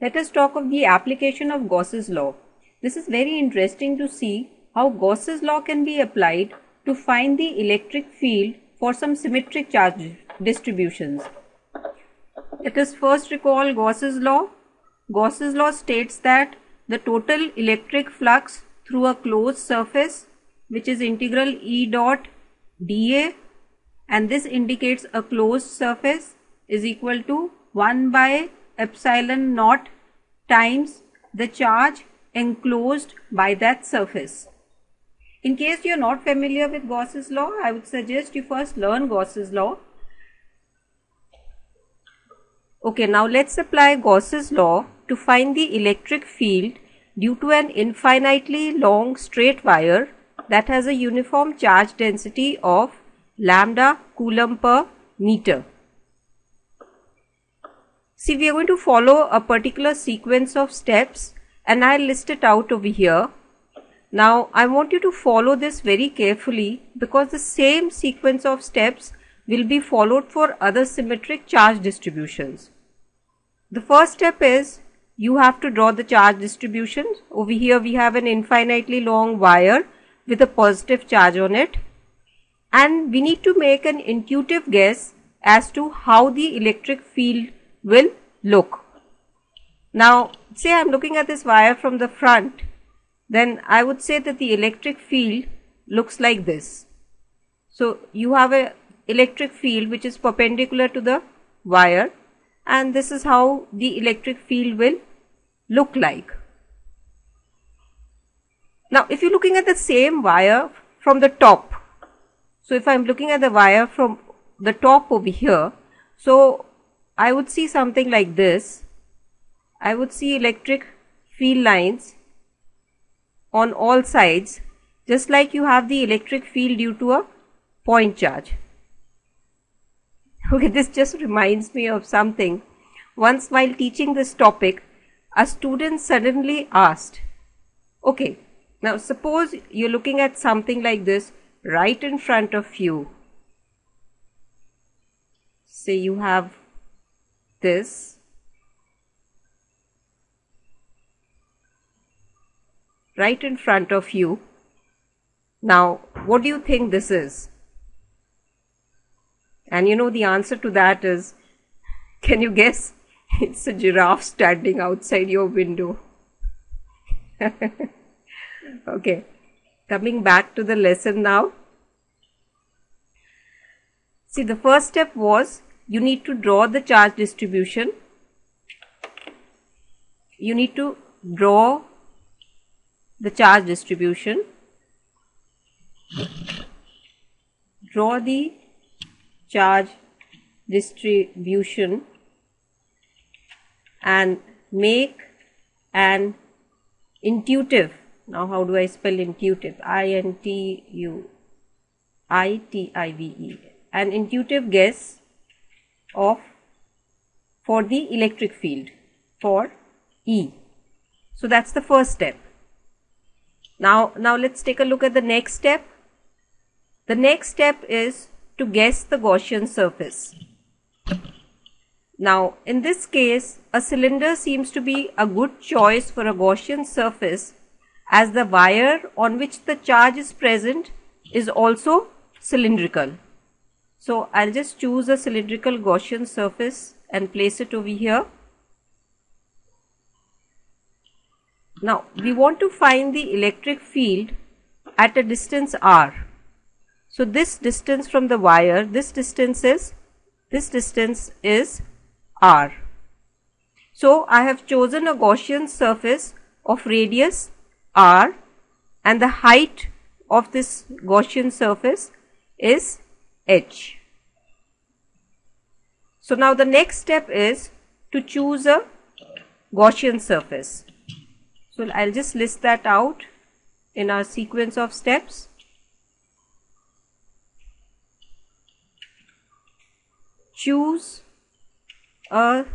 Let us talk of the application of Gauss's law. This is very interesting to see how Gauss's law can be applied to find the electric field for some symmetric charge distributions. Let us first recall Gauss's law. Gauss's law states that the total electric flux through a closed surface, which is integral E dot dA, and this indicates a closed surface, is equal to 1 by epsilon naught times the charge enclosed by that surface. In case you are not familiar with Gauss's law, I would suggest you first learn Gauss's law. Okay, now let's apply Gauss's law to find the electric field due to an infinitely long straight wire that has a uniform charge density of lambda coulomb per meter. See, we are going to follow a particular sequence of steps and I'll list it out over here. Now, I want you to follow this very carefully because the same sequence of steps will be followed for other symmetric charge distributions. The first step is you have to draw the charge distributions. Over here we have an infinitely long wire with a positive charge on it, and we need to make an intuitive guess as to how the electric field will look. Now, say I am looking at this wire from the front, then I would say that the electric field looks like this. So, you have an electric field which is perpendicular to the wire, and this is how the electric field will look like. Now, if you're looking at the same wire from the top, so if I'm looking at the wire from the top over here, so I would see something like this. I would see electric field lines on all sides, just like you have the electric field due to a point charge. Okay, this just reminds me of something. Once while teaching this topic, a student suddenly asked, okay, now suppose you're looking at something like this right in front of you. Say you have this. Right in front of you. Now, what do you think this is? And you know the answer to that is, can you guess? It's a giraffe standing outside your window. Okay, coming back to the lesson now. See, the first step was you need to draw the charge distribution. You need to draw the charge distribution. Draw the charge distribution and make an intuitive. Now, how do I spell intuitive? I-N-T-U-I-T-I-V-E. An intuitive guess for the electric field for E. So that's the first step. Now let's take a look at the next step. The next step is to guess the Gaussian surface. Now, in this case, a cylinder seems to be a good choice for a Gaussian surface, as the wire on which the charge is present is also cylindrical. So, I'll just choose a cylindrical Gaussian surface and place it over here. Now, we want to find the electric field at a distance r. So, this distance from the wire, this distance is r. So, I have chosen a Gaussian surface of radius r, and the height of this Gaussian surface is h. So, now the next step is to choose a Gaussian surface. So, I'll just list that out in our sequence of steps. Choose a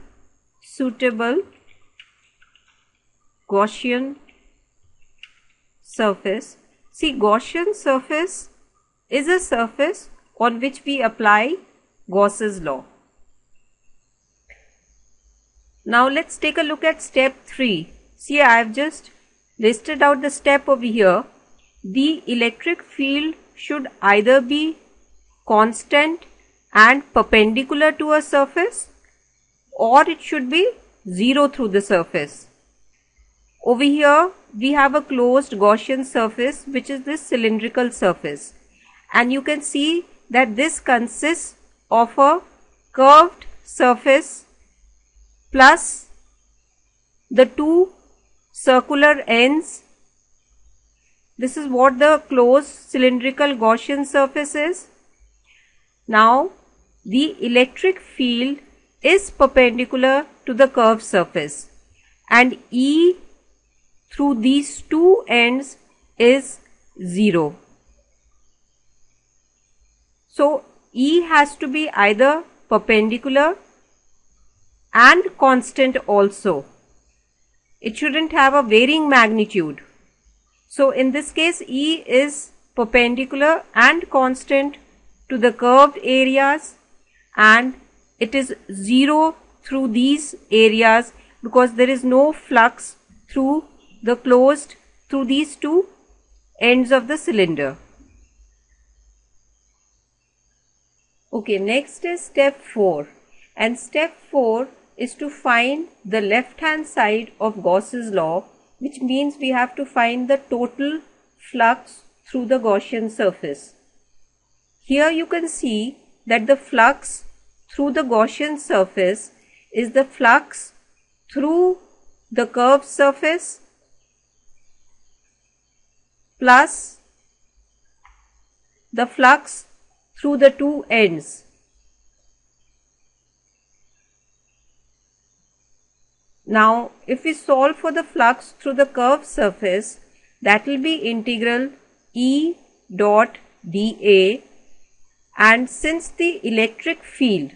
suitable Gaussian surface. See, Gaussian surface is a surface on which we apply Gauss's law. Now let's take a look at step 3. See, I have just listed out the step over here. The electric field should either be constant and perpendicular to a surface, or it should be zero through the surface. Over here we have a closed Gaussian surface, which is this cylindrical surface, and you can see that this consists of a curved surface plus the two circular ends. This is what the closed cylindrical Gaussian surface is. Now the electric field is perpendicular to the curved surface, and E through these two ends is 0. So E has to be either perpendicular and constant also. It shouldn't have a varying magnitude. So in this case, E is perpendicular and constant to the curved areas, and it is 0 through these areas because there is no flux through these two ends of the cylinder. Okay, next is step 4, and step 4 is to find the left hand side of Gauss's law, which means we have to find the total flux through the Gaussian surface. Here you can see that the flux through the Gaussian surface is the flux through the curved surface plus the flux through the two ends. Now if we solve for the flux through the curved surface, that will be integral E dot dA, and since the electric field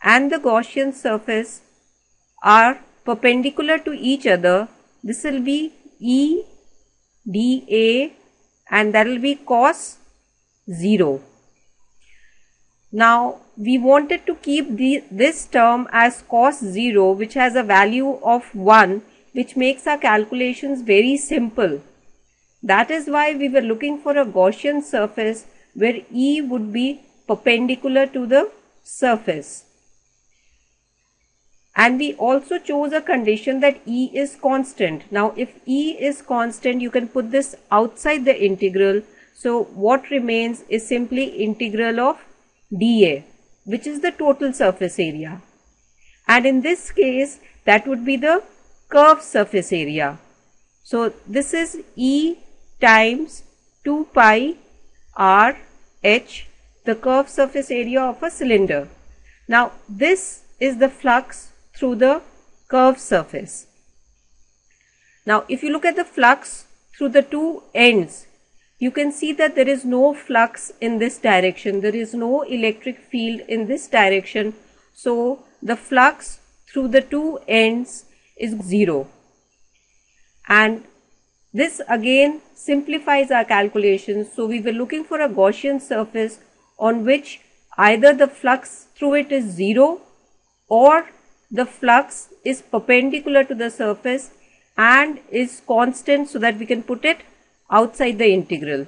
and the Gaussian surface are perpendicular to each other, this will be E dA, and that will be cos 0. Now we wanted to keep this term as cos 0, which has a value of 1, which makes our calculations very simple. That is why we were looking for a Gaussian surface where E would be perpendicular to the surface. And we also chose a condition that E is constant. Now if E is constant, you can put this outside the integral. So what remains is simply integral of dA, which is the total surface area. And in this case, that would be the curved surface area. So this is E times 2 pi r h, the curved surface area of a cylinder. Now this is the flux through the curved surface. Now if you look at the flux through the two ends, you can see that there is no flux in this direction. There is no electric field in this direction. So the flux through the two ends is 0. And this again simplifies our calculations. So we were looking for a Gaussian surface on which either the flux through it is 0 or the flux is perpendicular to the surface and is constant, so that we can put it outside the integral.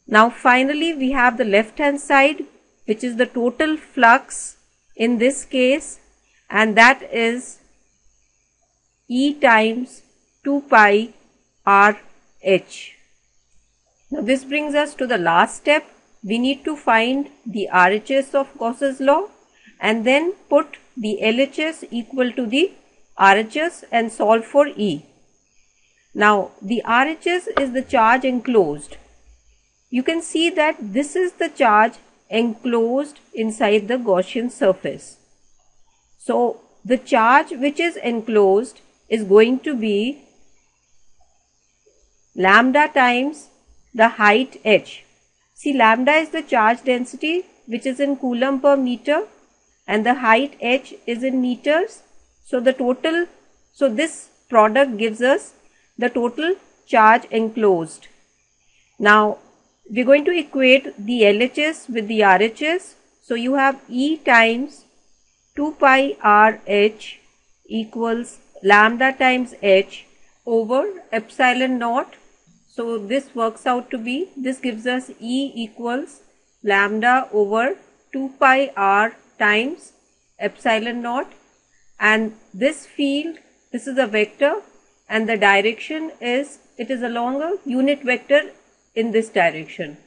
Now finally we have the left hand side, which is the total flux in this case, and that is E times 2 pi r h. Now this brings us to the last step. We need to find the RHS of Gauss's law and then put the LHS equal to the RHS and solve for E. Now the RHS is the charge enclosed. You can see that this is the charge enclosed inside the Gaussian surface. So the charge which is enclosed is going to be lambda times the height h. See, lambda is the charge density which is in coulomb per meter and the height h is in meters. So this product gives us the total charge enclosed. Now we are going to equate the LHS with the RHS. So you have E times 2 pi r h equals lambda times h over epsilon naught. So this works out to be, this gives us E equals lambda over 2 pi r times epsilon naught, and this field, this is a vector and the direction is, it is along a unit vector in this direction.